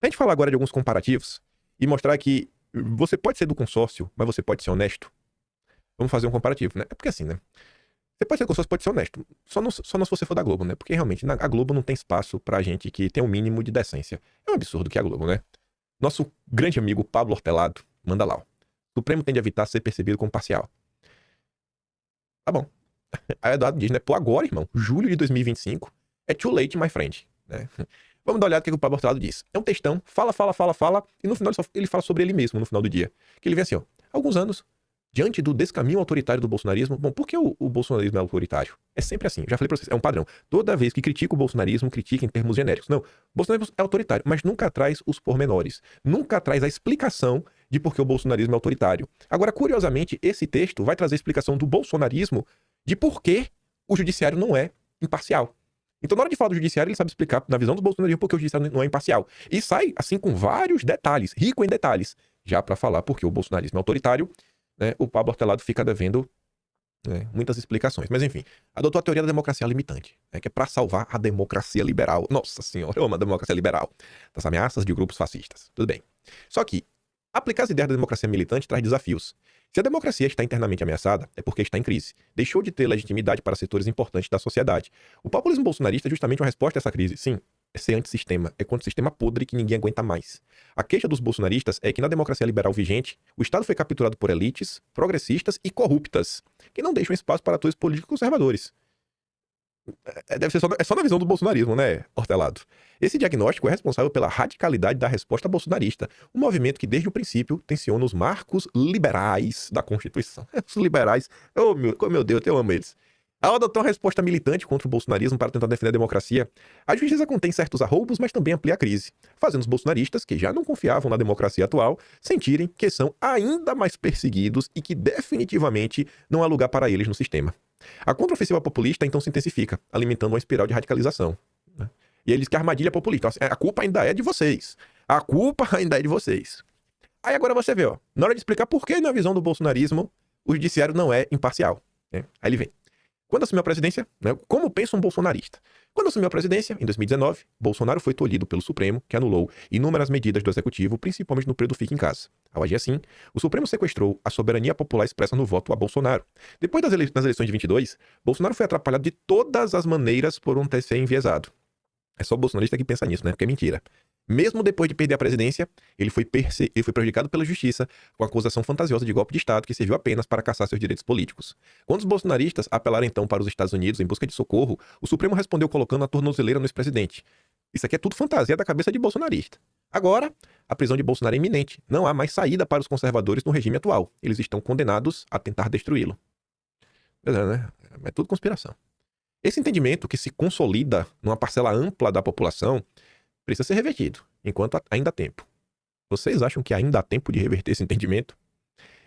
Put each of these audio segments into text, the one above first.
A gente falar agora de alguns comparativos e mostrar que você pode ser do consórcio, mas você pode ser honesto. Vamos fazer um comparativo, né? É porque assim, né? Você pode ser do consórcio, pode ser honesto. Só não se você for da Globo, né? Porque realmente a Globo não tem espaço pra gente que tem um mínimo de decência. É um absurdo que é a Globo, né? Nosso grande amigo Pablo Hortelado manda lá, ó. O Supremo tende a evitar ser percebido como parcial. Tá bom. Aí o Eduardo diz, né? Pô, agora, irmão, julho de 2025, é too late, my friend. Né? Vamos dar uma olhada no que o Pablo Hortelado diz. É um textão, fala, e no final ele fala sobre ele mesmo, no final do dia. Que ele vem assim, ó. Alguns anos, diante do descaminho autoritário do bolsonarismo... Bom, por que o bolsonarismo é autoritário? É sempre assim, já falei pra vocês, é um padrão. Toda vez que critica o bolsonarismo, critica em termos genéricos. Não, o bolsonarismo é autoritário, mas nunca traz os pormenores. Nunca traz a explicação de por que o bolsonarismo é autoritário. Agora, curiosamente, esse texto vai trazer a explicação do bolsonarismo de por que o judiciário não é imparcial. Então, na hora de falar do judiciário, ele sabe explicar, na visão do bolsonarismo, por que o judiciário não é imparcial. E sai, assim, com vários detalhes, rico em detalhes, já para falar por que o bolsonarismo é autoritário, né, o Pablo Hortelado fica devendo, né, muitas explicações. Mas, enfim, adotou a teoria da democracia limitante, né, que é para salvar a democracia liberal. Nossa senhora, eu amo a democracia liberal. Das ameaças de grupos fascistas. Tudo bem. Só que aplicar as ideias da democracia militante traz desafios. Se a democracia está internamente ameaçada, é porque está em crise. Deixou de ter legitimidade para setores importantes da sociedade. O populismo bolsonarista é justamente uma resposta a essa crise. Sim, é ser antissistema. É contra o sistema podre que ninguém aguenta mais. A queixa dos bolsonaristas é que na democracia liberal vigente, o Estado foi capturado por elites, progressistas e corruptas, que não deixam espaço para atores políticos conservadores. Deve ser só na visão do bolsonarismo, né, Hortelado? Esse diagnóstico é responsável pela radicalidade da resposta bolsonarista, um movimento que desde o princípio tensiona os marcos liberais da Constituição. Os liberais, oh meu Deus, eu amo eles. Ao adotar uma resposta militante contra o bolsonarismo para tentar defender a democracia, a justiça contém certos arroubos, mas também amplia a crise, fazendo os bolsonaristas, que já não confiavam na democracia atual, sentirem que são ainda mais perseguidos e que definitivamente não há lugar para eles no sistema. A contraofensiva populista então se intensifica, alimentando uma espiral de radicalização. Né? E ele diz que a armadilha é populista. A culpa ainda é de vocês. A culpa ainda é de vocês. Aí agora você vê, ó, na hora de explicar por que, na visão do bolsonarismo, o judiciário não é imparcial. Né? Aí ele vem. Quando assumiu a presidência, né, como pensa um bolsonarista? Quando assumiu a presidência, em 2019, Bolsonaro foi tolhido pelo Supremo, que anulou inúmeras medidas do Executivo, principalmente no período Fique em Casa. Ao agir assim, o Supremo sequestrou a soberania popular expressa no voto a Bolsonaro. Depois das eleições de 22, Bolsonaro foi atrapalhado de todas as maneiras por um TC enviesado. É só o bolsonarista que pensa nisso, né? Porque é mentira. Mesmo depois de perder a presidência, ele foi prejudicado pela justiça com a acusação fantasiosa de golpe de Estado que serviu apenas para caçar seus direitos políticos. Quando os bolsonaristas apelaram então para os Estados Unidos em busca de socorro, o Supremo respondeu colocando a tornozeleira no ex-presidente. Isso aqui é tudo fantasia da cabeça de bolsonarista. Agora, a prisão de Bolsonaro é iminente. Não há mais saída para os conservadores no regime atual. Eles estão condenados a tentar destruí-lo. Né? É tudo conspiração. Esse entendimento, que se consolida numa parcela ampla da população, precisa ser revertido, enquanto ainda há tempo. Vocês acham que ainda há tempo de reverter esse entendimento?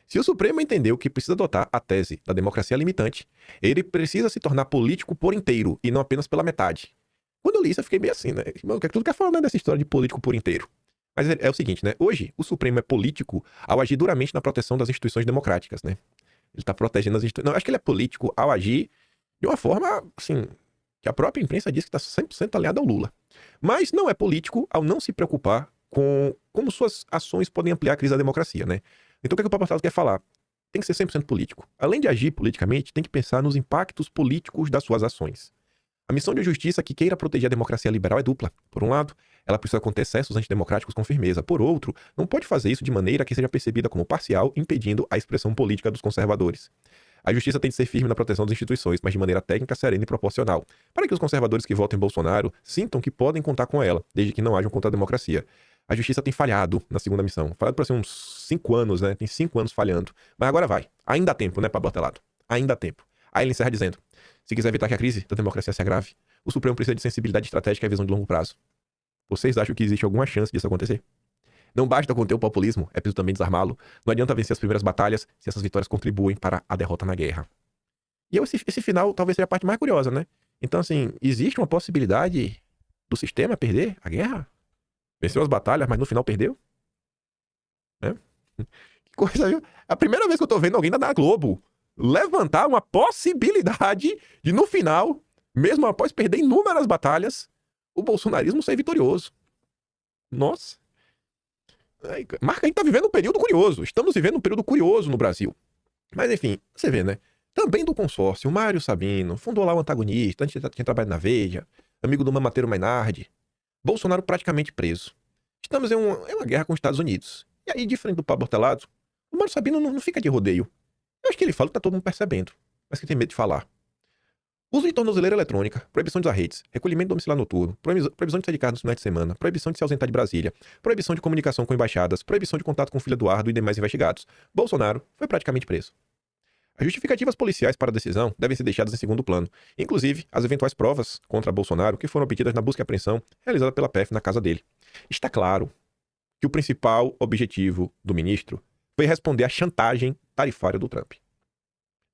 Se o Supremo entendeu que precisa adotar a tese da democracia limitante, ele precisa se tornar político por inteiro e não apenas pela metade. Quando eu li isso, eu fiquei meio assim, né? O que é que tu quer falar, né, dessa história de político por inteiro? Mas é o seguinte, né? Hoje, o Supremo é político ao agir duramente na proteção das instituições democráticas, né? Ele está protegendo as instituições. Não, acho que ele é político ao agir de uma forma, assim, que a própria imprensa diz que está 100% aliada ao Lula. Mas não é político ao não se preocupar com como suas ações podem ampliar a crise da democracia, né? Então o que o Pablo Hortelado quer falar? Tem que ser 100% político. Além de agir politicamente, tem que pensar nos impactos políticos das suas ações. A missão de justiça que queira proteger a democracia liberal é dupla. Por um lado, ela precisa conter excessos antidemocráticos com firmeza. Por outro, não pode fazer isso de maneira que seja percebida como parcial, impedindo a expressão política dos conservadores. A justiça tem de ser firme na proteção das instituições, mas de maneira técnica, serena e proporcional, para que os conservadores que votam em Bolsonaro sintam que podem contar com ela, desde que não hajam contra a democracia. A justiça tem falhado na segunda missão. Falhado por assim, uns 5 anos, né? Tem 5 anos falhando. Mas agora vai. Ainda há tempo, né, Pablo Hortelado? Ainda há tempo. Aí ele encerra dizendo: se quiser evitar que a crise da democracia se agrave, o Supremo precisa de sensibilidade estratégica e visão de longo prazo. Vocês acham que existe alguma chance disso acontecer? Não basta conter o populismo, é preciso também desarmá-lo. Não adianta vencer as primeiras batalhas se essas vitórias contribuem para a derrota na guerra. E esse final talvez seja a parte mais curiosa, né? Então, assim, existe uma possibilidade do sistema perder a guerra? Venceu as batalhas, mas no final perdeu? É? Que coisa, viu? É a primeira vez que eu tô vendo alguém da Globo levantar uma possibilidade de, no final, mesmo após perder inúmeras batalhas, o bolsonarismo ser vitorioso. Nossa! Marca, a gente tá vivendo um período curioso. Estamos vivendo um período curioso no Brasil. Mas enfim, você vê, né? Também do consórcio, o Mário Sabino, fundou lá o Antagonista, antes tinha trabalhado na Veja, amigo do Mamateiro Mainardi. Bolsonaro praticamente preso. Estamos em uma guerra com os Estados Unidos. E aí, diferente do Pablo Hortelado, o Mário Sabino não fica de rodeio. Eu acho que ele fala o que tá todo mundo percebendo, mas que tem medo de falar. Uso de tornozeleira eletrônica, proibição de usar redes, recolhimento domiciliar noturno, proibição de sair de casa nos finais de semana, proibição de se ausentar de Brasília, proibição de comunicação com embaixadas, proibição de contato com o filho Eduardo e demais investigados. Bolsonaro foi praticamente preso. As justificativas policiais para a decisão devem ser deixadas em segundo plano, inclusive as eventuais provas contra Bolsonaro que foram obtidas na busca e apreensão realizada pela PF na casa dele. Está claro que o principal objetivo do ministro foi responder à chantagem tarifária do Trump,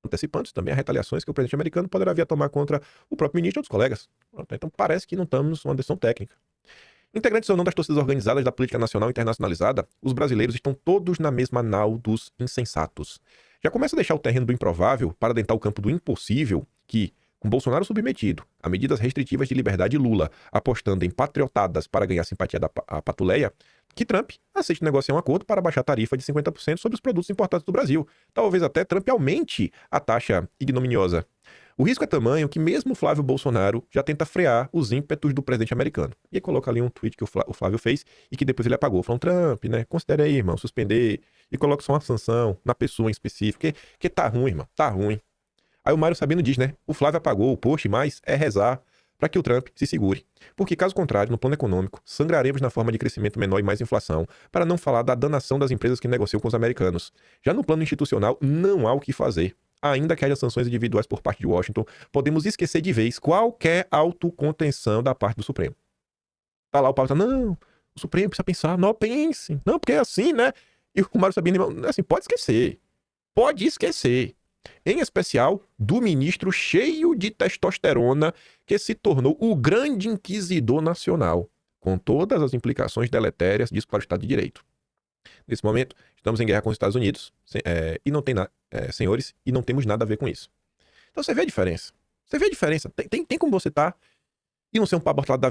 antecipando também as retaliações que o presidente americano poderá vir a tomar contra o próprio ministro e outros colegas. Então parece que não estamos numa decisão técnica. Integrantes ou não das torcidas organizadas da política nacional e internacionalizada, os brasileiros estão todos na mesma nau dos insensatos. Já começa a deixar o terreno do improvável para adentrar o campo do impossível que, com Bolsonaro submetido a medidas restritivas de liberdade e Lula apostando em patriotadas para ganhar simpatia da patuleia, que Trump aceite negociar um acordo para baixar a tarifa de 50% sobre os produtos importados do Brasil. Talvez até Trump aumente a taxa ignominiosa. O risco é tamanho que mesmo Flávio Bolsonaro já tenta frear os ímpetos do presidente americano. E aí coloca ali um tweet que o Flávio fez e que depois ele apagou. Falando, Trump, né? Considere aí, irmão, suspender. E coloca só uma sanção na pessoa em específico. Que tá ruim, irmão. Tá ruim. Aí o Mário Sabino diz, né? O Flávio apagou o post, mas é rezar para que o Trump se segure. Porque, caso contrário, no plano econômico, sangraremos na forma de crescimento menor e mais inflação, para não falar da danação das empresas que negociam com os americanos. Já no plano institucional, não há o que fazer. Ainda que haja sanções individuais por parte de Washington, podemos esquecer de vez qualquer autocontenção da parte do Supremo. Tá lá o Paulo, não, o Supremo precisa pensar, não, pense. Não, porque é assim, né? E o Mário Sabino, assim, pode esquecer. Pode esquecer. Em especial do ministro cheio de testosterona que se tornou o grande inquisidor nacional, com todas as implicações deletérias disso para o Estado de Direito. Nesse momento, estamos em guerra com os Estados Unidos, e não tem senhores, e não temos nada a ver com isso. Então você vê a diferença. Você vê a diferença. Tem como você tá e não ser um Pablo Hortelado da vida.